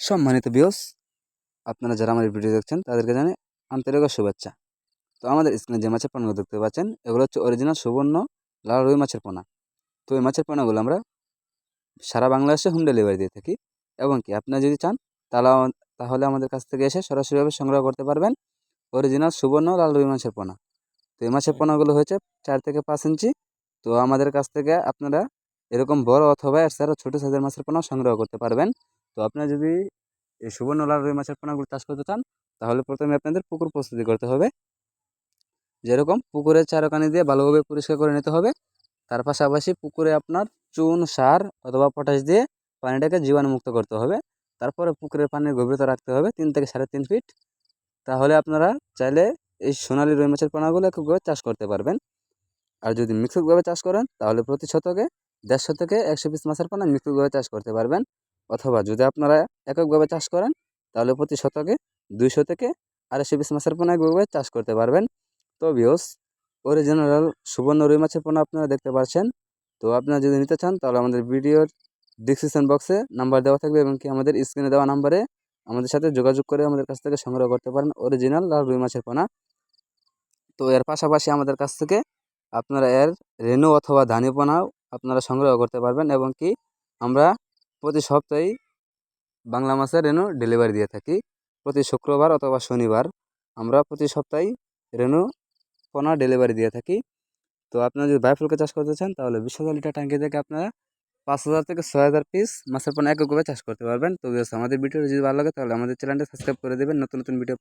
সম্মানিত ভিউয়ার্স, আপনারা যারা আমার এই ভিডিও দেখছেন তাদেরকে জানাই আন্তরিক শুভেচ্ছা। তো আমাদের স্ক্রিনে যে মাছের পোনাগুলো দেখতে পাচ্ছেন এগুলো হচ্ছে অরিজিনাল সুবর্ণ লাল রুই মাছের পোনা। তো এই মাছের পোনাগুলো আমরা সারা বাংলাদেশে হোম ডেলিভারি দিয়ে থাকি এবং কি আপনারা যদি চান তাহলে আমাদের কাছ থেকে এসে সরাসরিভাবে সংগ্রহ করতে পারবেন অরিজিনাল সুবর্ণ লাল রুই মাছের পোনা। তো এই মাছের পোনাগুলো হয়েছে 4 থেকে 5 ইঞ্চি। তো আমাদের কাছ থেকে আপনারা এরকম বড় অথবা এর ছাড়া ছোটো সাইজের মাছের পোনা সংগ্রহ করতে পারবেন। তো আপনারা যদি এই সুবর্ণ লাল রুই মাছের পোনাগুলো চাষ করতে চান তাহলে প্রথমে আপনাদের পুকুর প্রস্তুতি করতে হবে। যেরকম পুকুরের চারকানি দিয়ে ভালোভাবে পরিষ্কার করে নিতে হবে। তার পাশাপাশি পুকুরে আপনার চুন সার অথবা পটাশ দিয়ে পানিটাকে জীবাণুমুক্ত করতে হবে। তারপরে পুকুরের পানির গভীরতা রাখতে হবে 3 থেকে 3.5 ফিট। তাহলে আপনারা চাইলে এই সোনালী রুই মাছের পোনাগুলো এককভাবে চাষ করতে পারবেন। আর যদি মিক্সডভাবে চাষ করেন তাহলে প্রতি শতকে 150 থেকে 100 পিস মাছের পোনা মিক্সডভাবে চাষ করতে পারবেন। অথবা যদি আপনারা এককভাবে চাষ করেন তাহলে প্রতি শতকে 200 থেকে 250 পিস মাছের পোনা এককভাবে চাষ করতে পারবেন। তো ভিউয়ার্স, অরিজিনাল সুবর্ণ রুই মাছের পোনা আপনারা দেখতে পাচ্ছেন। তো আপনারা যদি নিতে চান তাহলে আমাদের ভিডিওর ডিসক্রিপশন বক্সে নাম্বার দেওয়া থাকবে এবং কি আমাদের স্ক্রিনে দেওয়া নাম্বারে আমাদের সাথে যোগাযোগ করে আমাদের কাছ থেকে সংগ্রহ করতে পারেন অরিজিনাল লাল রুই মাছের পোনা। তো এর পাশাপাশি আমাদের কাছ থেকে আপনারা এর রেনু অথবা ধানি পোনাও আপনারা সংগ্রহ করতে পারবেন এবং কি আমরা প্রতি সপ্তাহেই বাংলা মাছের রেনু ডেলিভারি দিয়ে থাকি। প্রতি শুক্রবার অথবা শনিবার আমরা প্রতি সপ্তাহেই রেনু পোনা ডেলিভারি দিয়ে থাকি। তো আপনারা যদি বায়োফুলকে চাষ করতে চান তাহলে 20,000 লিটার ট্যাঙ্কি থেকে আপনারা 5,000 থেকে 6,000 পিস মাছের পোনা এককভাবে চাষ করতে পারবেন। তো আমাদের ভিডিও যদি ভালো লাগে তাহলে আমাদের চ্যানেলটা সাবস্ক্রাইব করে দেবেন নতুন নতুন ভিডিও